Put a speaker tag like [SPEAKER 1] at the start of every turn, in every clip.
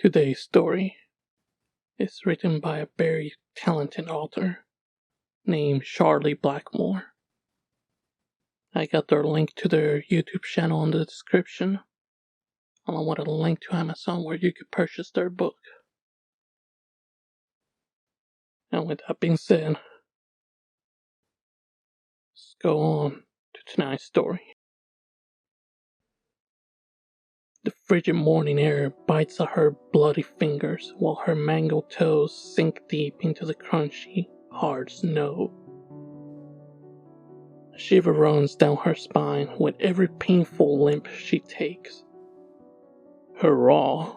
[SPEAKER 1] Today's story is written by a very talented author named Charlie Blackmoore. I got their link to their YouTube channel in the description, along with a link to Amazon where you could purchase their book. And with that being said, let's go on to tonight's story. The frigid morning air bites at her bloody fingers while her mangled toes sink deep into the crunchy, hard snow. A shiver runs down her spine with every painful limp she takes. Her raw,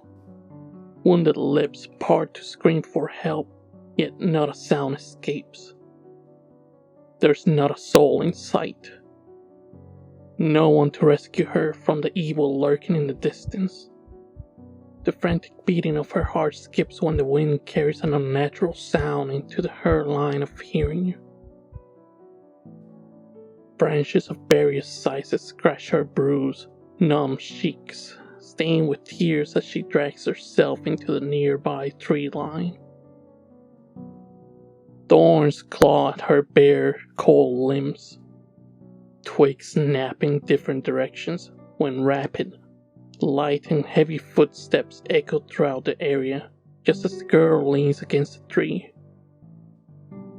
[SPEAKER 1] wounded lips part to scream for help, yet not a sound escapes. There's not a soul in sight. No one to rescue her from the evil lurking in the distance. The frantic beating of her heart skips when the wind carries an unnatural sound into her line of hearing. Branches of various sizes scratch her bruised, numb cheeks, stained with tears as she drags herself into the nearby tree line. Thorns claw at her bare, cold limbs. Twigs snap in different directions when rapid, light and heavy footsteps echo throughout the area just as the girl leans against a tree,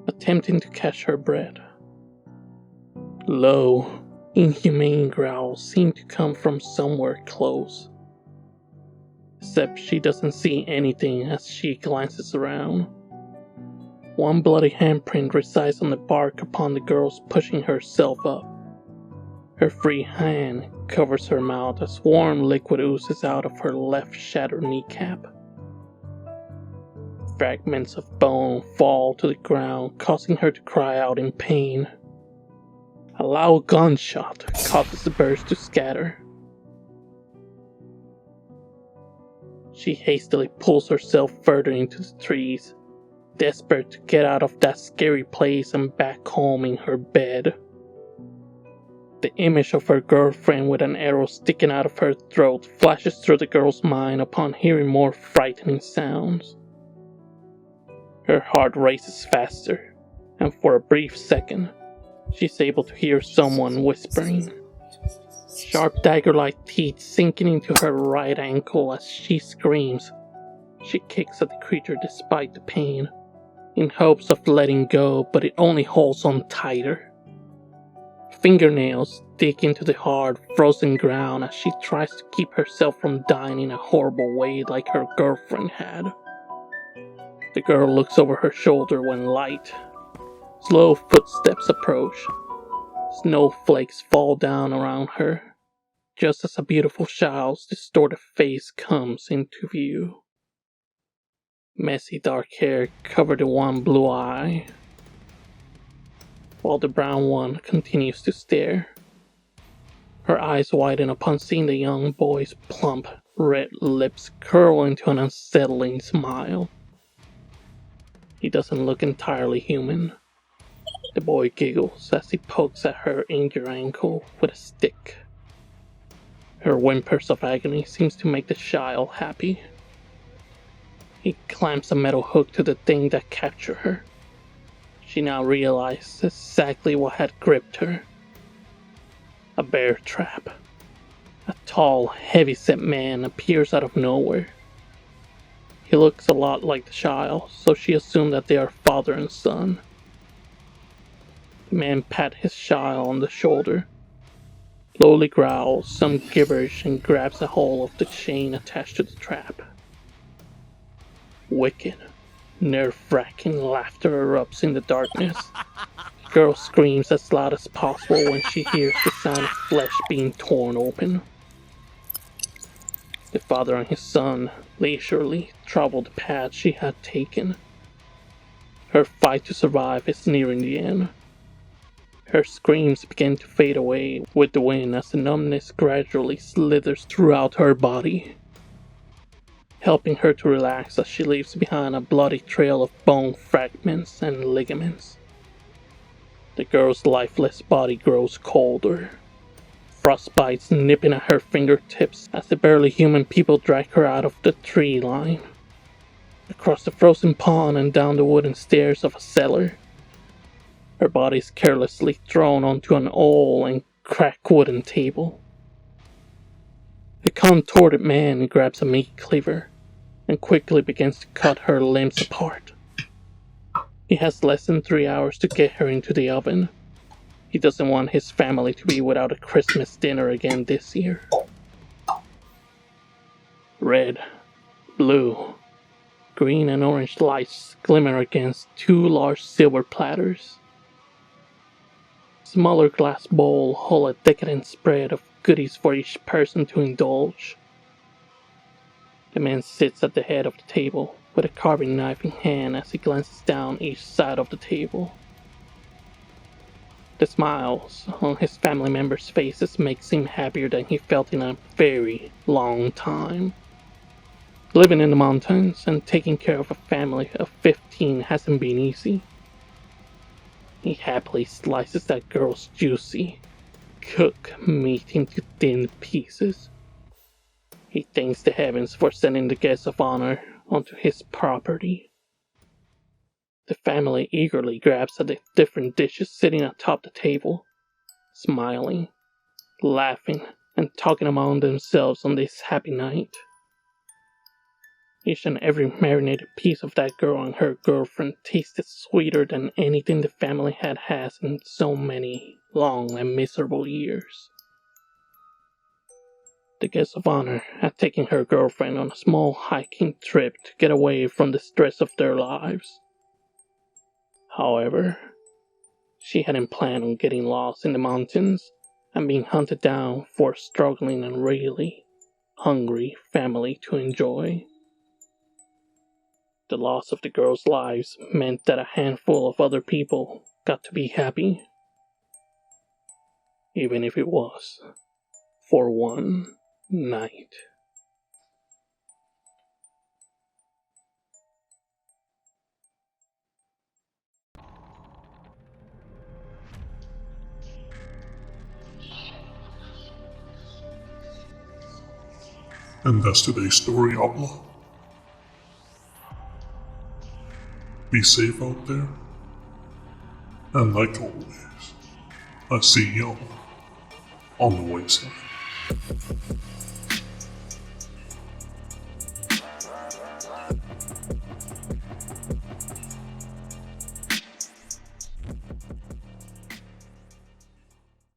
[SPEAKER 1] attempting to catch her breath. Low, inhumane growls seem to come from somewhere close, except she doesn't see anything as she glances around. One bloody handprint resides on the bark upon the girl's pushing herself up. Her free hand covers her mouth as warm liquid oozes out of her left shattered kneecap. Fragments of bone fall to the ground, causing her to cry out in pain. A loud gunshot causes the birds to scatter. She hastily pulls herself further into the trees, desperate to get out of that scary place and back home in her bed. The image of her girlfriend with an arrow sticking out of her throat flashes through the girl's mind upon hearing more frightening sounds. Her heart races faster, and for a brief second, she's able to hear someone whispering. Sharp dagger-like teeth sinking into her right ankle as she screams. She kicks at the creature despite the pain, in hopes of letting go, but it only holds on tighter. Fingernails dig into the hard, frozen ground as she tries to keep herself from dying in a horrible way like her girlfriend had. The girl looks over her shoulder when light, slow footsteps approach. Snowflakes fall down around her, just as a beautiful child's distorted face comes into view. Messy dark hair covered the one blue eye, while the brown one continues to stare. Her eyes widen upon seeing the young boy's plump, red lips curl into an unsettling smile. He doesn't look entirely human. The boy giggles as he pokes at her injured ankle with a stick. Her whimpers of agony seems to make the child happy. He clamps a metal hook to the thing that captured her. She now realizes exactly what had gripped her. A bear trap. A tall, heavy-set man appears out of nowhere. He looks a lot like the child, so she assumed that they are father and son. The man pats his child on the shoulder, slowly growls some gibberish and grabs a hold of the chain attached to the trap. Wicked, nerve-wracking laughter erupts in the darkness. The girl screams as loud as possible when she hears the sound of flesh being torn open. The father and his son leisurely travel the path she had taken. Her fight to survive is nearing the end. Her screams begin to fade away with the wind as the numbness gradually slithers throughout her body, helping her to relax as she leaves behind a bloody trail of bone fragments and ligaments. The girl's lifeless body grows colder, frostbites nipping at her fingertips as the barely human people drag her out of the tree line, across the frozen pond and down the wooden stairs of a cellar. Her body is carelessly thrown onto an old and cracked wooden table. The contorted man grabs a meat cleaver and quickly begins to cut her limbs apart. He has less than 3 hours to get her into the oven. He doesn't want his family to be without a Christmas dinner again this year. Red, blue, green and orange lights glimmer against 2 large silver platters. Smaller glass bowl hold a decadent spread of goodies for each person to indulge. The man sits at the head of the table with a carving knife in hand as he glances down each side of the table. The smiles on his family members' faces makes him happier than he felt in a very long time. Living in the mountains and taking care of a family of 15 hasn't been easy. He happily slices that girl's juicy, cooked meat into thin pieces. He thanks the heavens for sending the guests of honor onto his property. The family eagerly grabs at the different dishes sitting atop the table, smiling, laughing, and talking among themselves on this happy night. Each and every marinated piece of that girl and her girlfriend tasted sweeter than anything the family had in so many long and miserable years. The guest of honor had taken her girlfriend on a small hiking trip to get away from the stress of their lives. However, she hadn't planned on getting lost in the mountains and being hunted down for a struggling and really hungry family to enjoy. The loss of the girls' lives meant that a handful of other people got to be happy, even if it was for one night.
[SPEAKER 2] And that's today's story, Abla. Be safe out there. And like always, I see y'all on the wayside.